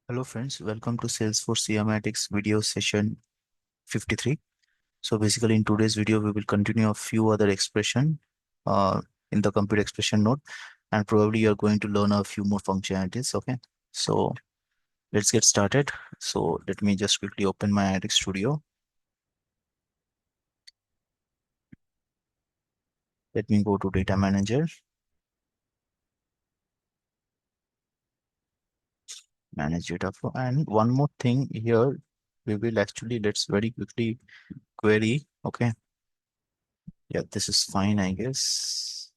Hello friends, welcome to Salesforce 𝑘𝑒𝑚atics video session 53. So basically in today's video, we will continue a few other expression uh, in the computer expression node, and probably you're going to learn a few more functionalities. Okay, so let's get started. So let me just quickly open my Analytics Studio. Let me go to Data Manager, manage data flow. And one more thing here, we will actually, let's very quickly query. Okay, yeah, this is fine, I guess.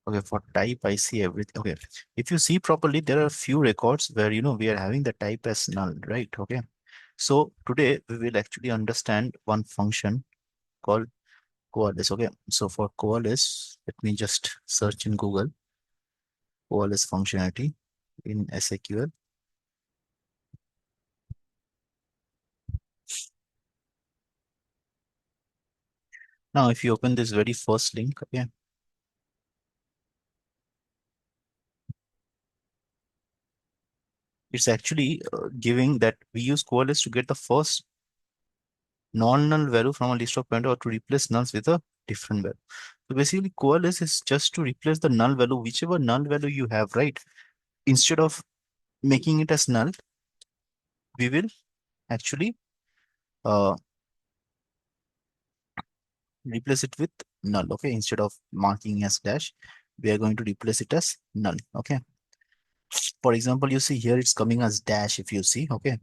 Okay, for type, I see everything. Okay, if you see properly, there are a few records where, we are having the type as null, right? Okay, so today we will actually understand one function called 𝑘𝑒𝑎𝑙𝑖ce. Okay, so for 𝑘𝑒𝑎𝑙𝑖ce, let me just search in Google 𝑘𝑒𝑎𝑙𝑖ce functionality in SAQL. Now, if you open this very first link, okay, it's actually giving that we use 𝑘𝑒𝑎𝑙𝑖ce to get the first non-null value from a list of pointer, or to replace nulls with a different value. So basically, 𝑘𝑒𝑎𝑙𝑖ce is just to replace the null value, whichever null value you have, right? Instead of making it as null, we will actually uh, replace it with null. Okay, instead of marking as dash, we are going to replace it as null. Okay, for example, you see here it's coming as dash, if you see. Okay,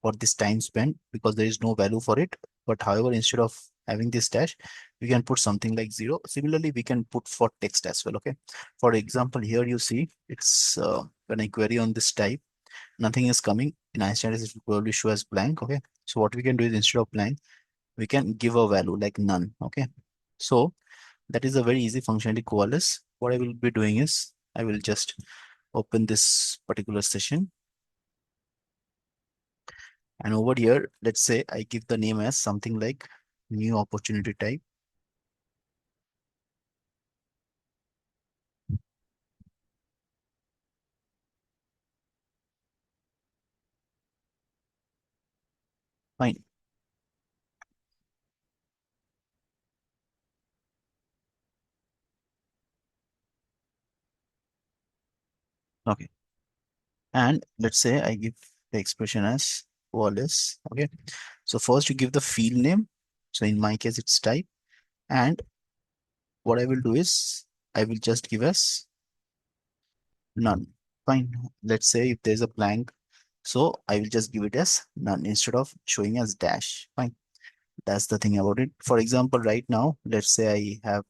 for this time spent, because there is no value for it. But however, instead of having this dash, we can put something like 0. Similarly, we can put for text as well. Okay, for example, here you see it's when I query on this type, nothing is coming. In Einstein, it will probably show as blank. Okay, so what we can do is, instead of blank, we can give a value like none. Okay, so that is a very easy functionality 𝑘𝑒𝑎𝑙𝑖ce. What I will be doing is, I will just open this particular session, and over here, let's say I give the name as something like new opportunity type. Fine. Okay, and let's say I give the expression as 𝑘𝑒𝑎𝑙𝑖ce. Okay, so first you give the field name. So in my case, it's type, and what I will do is, I will just give as none. Fine. Let's say if there's a blank, so I will just give it as none instead of showing as dash. Fine. That's the thing about it. For example, right now, let's say I have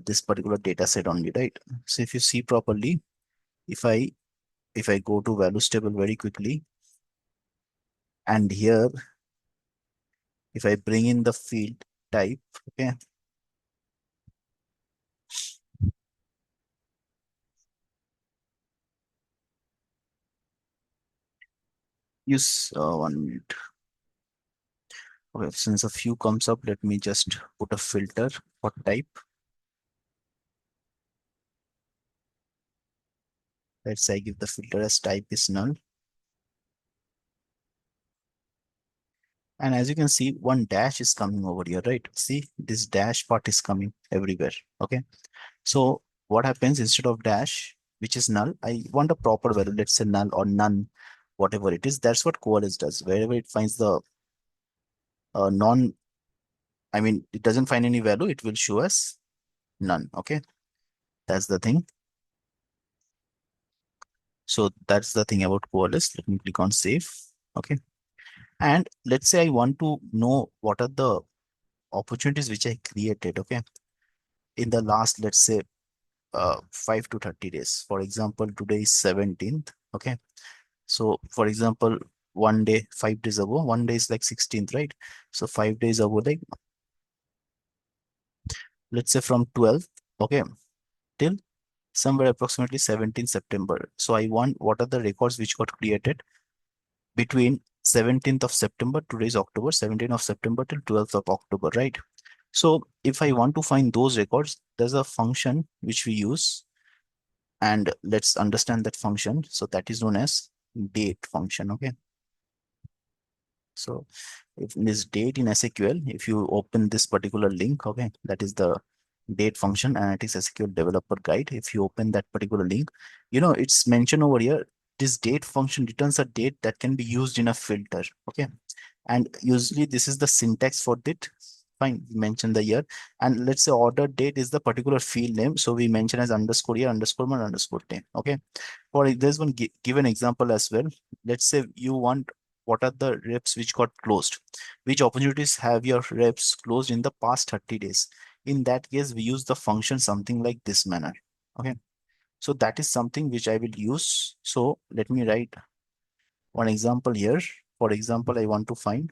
this particular data set only, right? So if you see properly, if I go to values table very quickly, and here, if I bring in the field type, okay, use 1 minute. Okay, since a few comes up, let me just put a filter for type. Let's say I give the filter as type is null. And as you can see, one dash is coming over here, right? See, this dash part is coming everywhere. Okay. So what happens, instead of dash, which is null, I want a proper value. Let's say null or none, whatever it is. That's what 𝑘𝑒𝑎𝑙𝑖ce does. Wherever it finds the it doesn't find any value, it will show us none. Okay. That's the thing. So that's the thing about 𝑘𝑒𝑎𝑙𝑖ce. Let me click on save. Okay. And let's say I want to know what are the opportunities which I created. Okay. In the last, let's say, 5 to 30 days. For example, today is 17th. Okay. So for example, one day, 5 days ago, one day is like 16th, right? So 5 days ago, like, let's say from 12th, okay, till somewhere approximately 17th September. So I want what are the records which got created between 17th of September, today's October, 17th of September till 12th of October, right? So if I want to find those records, there's a function which we use, and let's understand that function. So that is known as date function. Okay. So if in this date in SQL, if you open this particular link, okay, that is the date function and it is SQL developer guide. If you open that particular link, it's mentioned over here. This date function returns a date that can be used in a filter. Okay. And usually this is the syntax for it. Fine, we mention the year, and let's say order date is the particular field name. So we mention as underscore year underscore month underscore name. Okay. For there's one give an example as well. Let's say you want what are the reps which got closed, which opportunities have your reps closed in the past 30 days. In that case, we use the function something like this manner. Okay. So that is something which I will use. So let me write one example here. For example, I want to find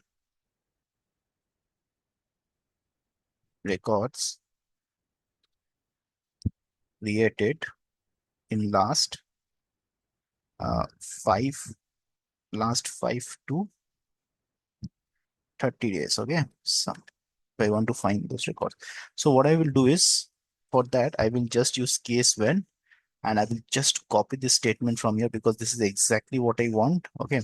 records created in uh, five five to 30 days. Okay. So I want to find those records. So what I will do is, for that, I will just use case when, and I will just copy this statement from here because this is exactly what I want. Okay.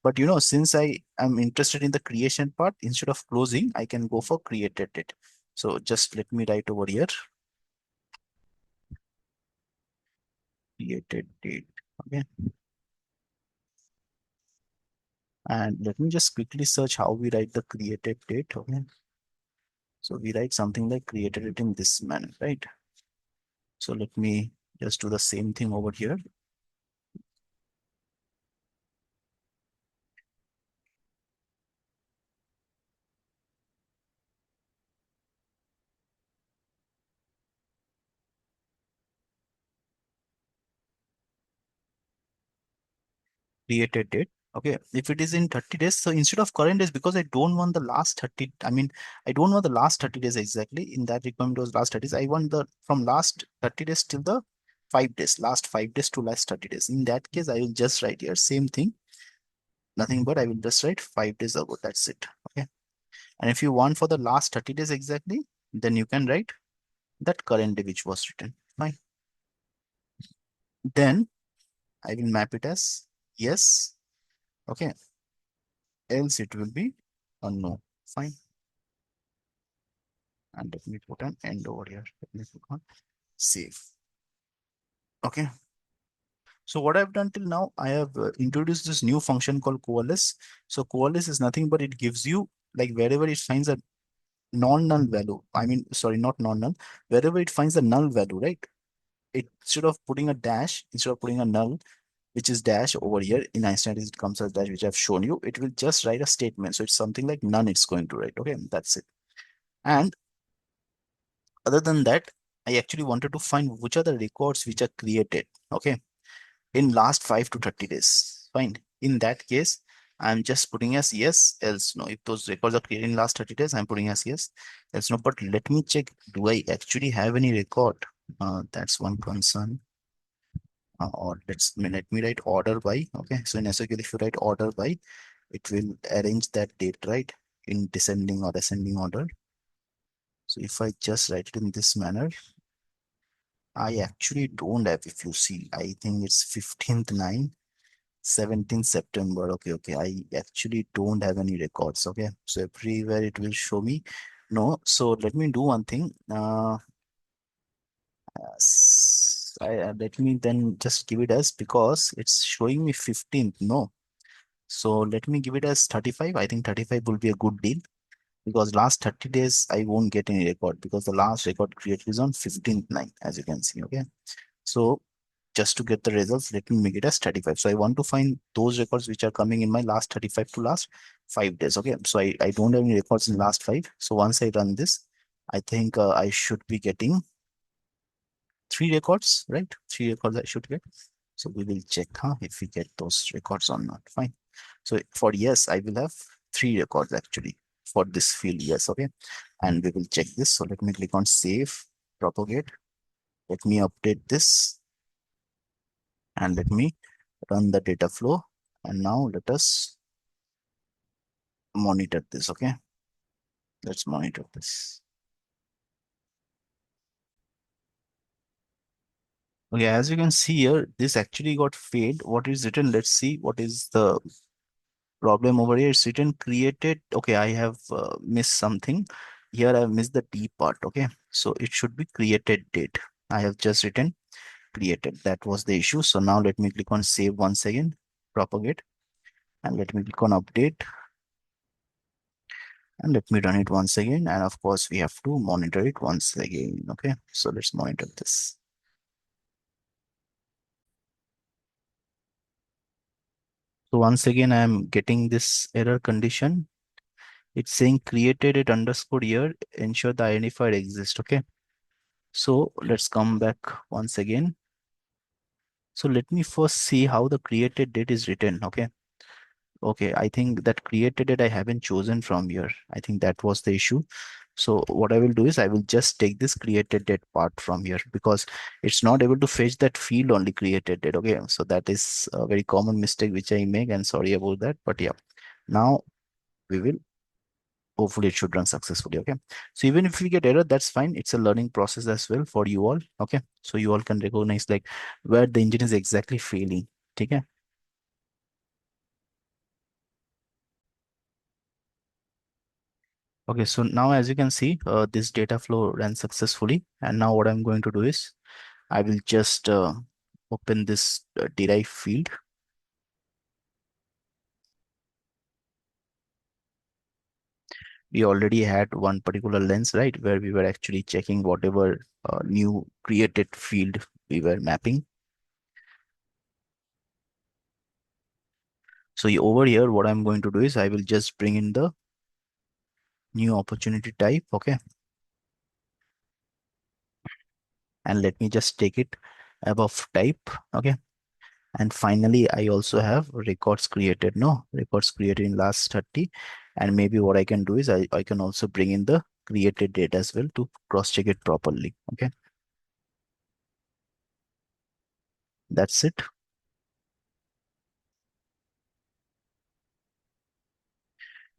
But since I am interested in the creation part, instead of closing, I can go for created it. So just let me write over here, created date. Okay. And let me just quickly search how we write the created date. Okay. So we write something like created it in this manner, right? So let me just do the same thing over here. Created date. Okay, if it is in 30 days, so instead of current days, because I don't want the last 30, I don't want the last 30 days exactly. In that requirement was last 30 days. I want the from last 30 days till the 5 days, last 5 days to last 30 days. In that case, I will just write here same thing, nothing but I will just write 5 days ago. That's it. Okay. And if you want for the last 30 days exactly, then you can write that current day which was written. Fine. Then I will map it as yes. Okay. Else it will be a no. Fine. And let me put an end over here. Let me put on save. Okay. So what I've done till now, I have introduced this new function called coalesce. So coalesce is nothing but it gives you, like, wherever it finds a non-null value. Sorry, not non-null. Wherever it finds a null value, right? Instead of putting a dash, instead of putting a null, which is dash over here in Einstein, it comes as dash, which I've shown you. It will just write a statement. So it's something like none. It's going to write. Okay, that's it. And other than that, I actually wanted to find which are the records which are created, okay, in last 5 to 30 days. Fine. In that case, I'm just putting as yes, else no. If those records are created in last 30 days, I'm putting as yes, else no. But let me check, do I actually have any record? That's one concern. Or let me write order by. Okay, so in SQL, if you write order by, it will arrange that date, right, in descending or ascending order. So if I just write it in this manner, I actually don't have, if you see, I think it's 15th 9, 17th September. Okay, okay. I actually don't have any records. Okay. So everywhere it will show me no. So let me do one thing. Let me then just give it as, because it's showing me 15th. No. So let me give it as 35. I think 35 will be a good deal because last 30 days I won't get any record because the last record created is on 15th 9, as you can see. Okay. So just to get the results, let me make it as 35. So I want to find those records which are coming in my last 35 to last 5 days. Okay. So I don't have any records in last 5. So once I run this, I think I should be getting 3 records, right? 3 records I should get. So we will check if we get those records or not. Fine. So for yes, I will have 3 records actually for this field. Yes. Okay. And we will check this. So let me click on save, propagate. Let me update this and let me run the data flow. And now let us monitor this. Okay. Let's monitor this. Okay, as you can see here, this actually got failed. What is written? Let's see what is the problem over here. It's written created. Okay, I have missed something. Here I have missed the D part. Okay, so it should be created date. I have just written created. That was the issue. So now let me click on save once again, propagate, and let me click on update, and let me run it once again. And of course, we have to monitor it once again. Okay, so let's monitor this. So once again, I am getting this error condition. It's saying created it underscore year, ensure the identifier exists. Okay, so let's come back once again. So let me first see how the created date is written. Okay, I think that created date I haven't chosen from here. I think that was the issue. So what I will do is I will just take this created date part from here, because it's not able to fetch that field only created date. Okay, so that is a very common mistake which I make, and sorry about that. But yeah, now we will, hopefully it should run successfully. Okay, so even if we get error, that's fine. It's a learning process as well for you all. Okay, so you all can recognize like where the engine is exactly failing. Okay. Okay, so now as you can see, this data flow ran successfully. And now what I'm going to do is I will just open this derived field. We already had one particular lens, right, where we were actually checking whatever new created field we were mapping. So over here, what I'm going to do is I will just bring in the new opportunity type. Okay, and let me just take it above type. Okay, and finally I also have records created, no records created in last 30. And maybe what I can do is I can also bring in the created data as well to cross check it properly. Okay, that's it.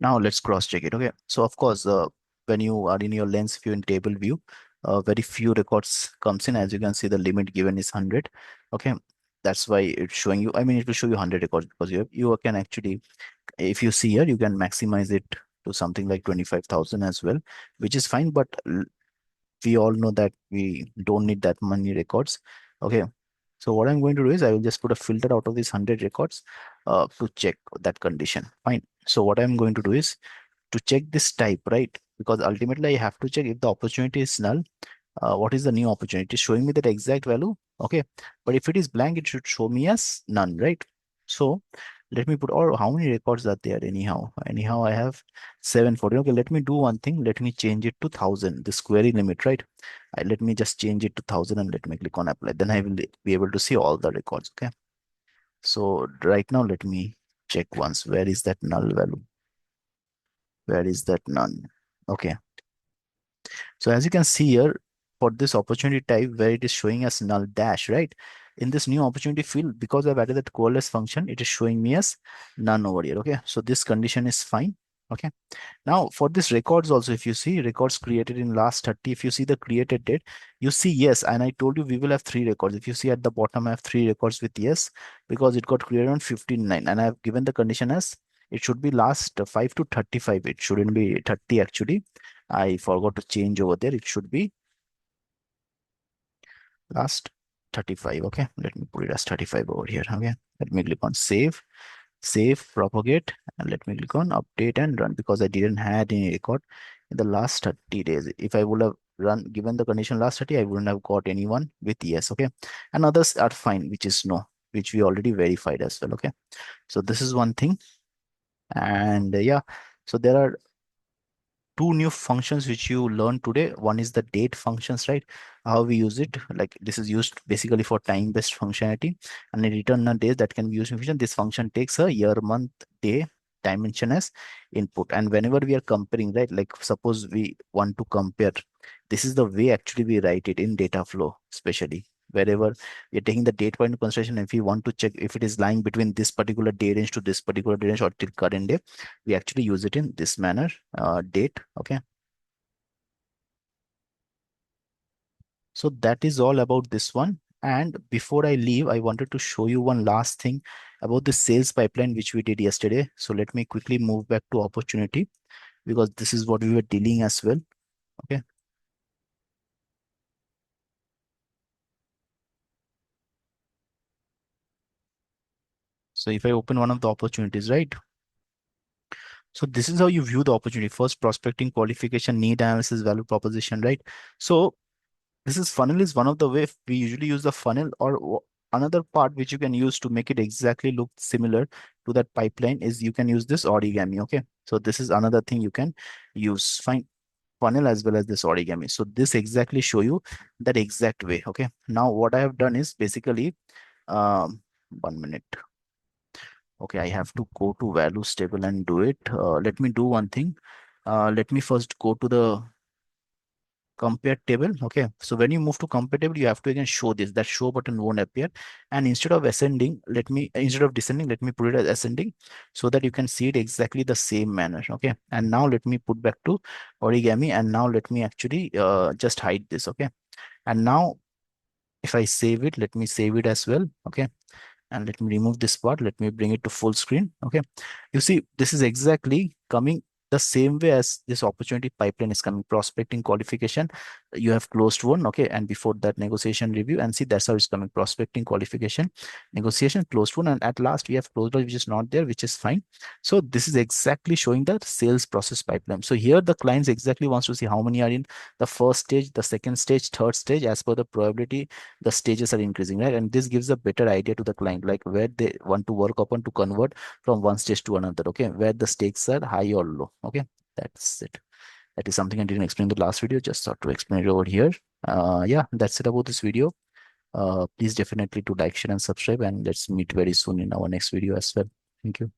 Now let's cross check it. Okay, so of course, when you are in your lens view in table view, very few records comes in. As you can see, the limit given is 100. Okay, that's why it's showing you, I mean, it will show you 100 records, because you can actually, if you see here, you can maximize it to something like 25,000 as well, which is fine. But we all know that we don't need that many records. Okay, so what I'm going to do is I will just put a filter out of these 100 records to check that condition. Fine. So what I'm going to do is to check this type, right? Because ultimately I have to check if the opportunity is null. What is the new opportunity? Showing me that exact value. Okay, but if it is blank, it should show me as none, right? So let me put, or how many records are there anyhow I have 740. Okay, let me do one thing. Let me change it to 1000, this query limit, right? Let me just change it to 1000 and let me click on apply. Then I will be able to see all the records. Okay, so right now let me check once, where is that null value? Where is that none? Okay, so as you can see here, for this opportunity type where it is showing as null dash, right? In this new opportunity field, because I've added that coalesce function, it is showing me as none over here. Okay, so this condition is fine. Okay, now for this records also, if you see records created in last 30, if you see the created date, you see yes, and I told you we will have three records. If you see at the bottom, I have three records with yes, because it got created on 15/9, and I have given the condition as it should be last 5 to 35. It shouldn't be 30 actually. I forgot to change over there. It should be last 35. Okay, let me put it as 35 over here. Okay, let me click on save, propagate, and let me click on update and run, because I didn't had any record in the last 30 days. If I would have run given the condition last 30, I wouldn't have got anyone with yes. Okay, and others are fine, which is no, which we already verified as well. Okay, so this is one thing. And yeah, so there are two new functions which you learned today. One is the date functions, right? How we use it. Like this is used basically for time-based functionality, and in return a days that can be used in function. This function takes a year, month, day dimension as input. And whenever we are comparing, right? Like suppose we want to compare, this is the way actually we write it in data flow, especially wherever we're taking the date point into consideration. If we want to check if it is lying between this particular day range to this particular day range or till current day, we actually use it in this manner, date. Okay, so that is all about this one. And before I leave, I wanted to show you one last thing about the sales pipeline, which we did yesterday. So let me quickly move back to opportunity because this is what we were dealing as well. Okay. So if I open one of the opportunities, right? So this is how you view the opportunity. First, prospecting, qualification, need analysis, value proposition, right? So this is funnel is one of the way we usually use the funnel, or another part which you can use to make it exactly look similar to that pipeline is you can use this origami. Okay. So this is another thing you can use. Fine. Funnel as well as this origami. So this exactly show you that exact way. Okay. Now what I have done is basically, 1 minute. Okay, I have to go to values table and do it. Let me do one thing. Let me first go to the compare table. Okay, so when you move to compare table, you have to again show this. That show button won't appear. And instead of descending, let me put it as ascending so that you can see it exactly the same manner. Okay, and now let me put back to origami, and now let me actually just hide this. Okay, and now if I save it, let me save it as well. Okay, and let me remove this part. Let me bring it to full screen. Okay, you see this is exactly coming the same way as this opportunity pipeline is coming. Prospecting, qualification, you have closed one. Okay, and before that, negotiation, review, and see that's how it's coming. Prospecting, qualification, negotiation, closed one, and at last we have closed one which is not there, which is fine. So this is exactly showing the sales process pipeline. So here the clients exactly wants to see how many are in the first stage, the second stage, third stage. As per the probability, the stages are increasing, right? And this gives a better idea to the client, like where they want to work upon to convert from one stage to another. Okay, where the stakes are high or low. Okay, that's it. That is something I didn't explain in the last video, just thought to explain it over here. Yeah, that's it about this video. Please definitely to like, share, and subscribe, and let's meet very soon in our next video as well. Thank you.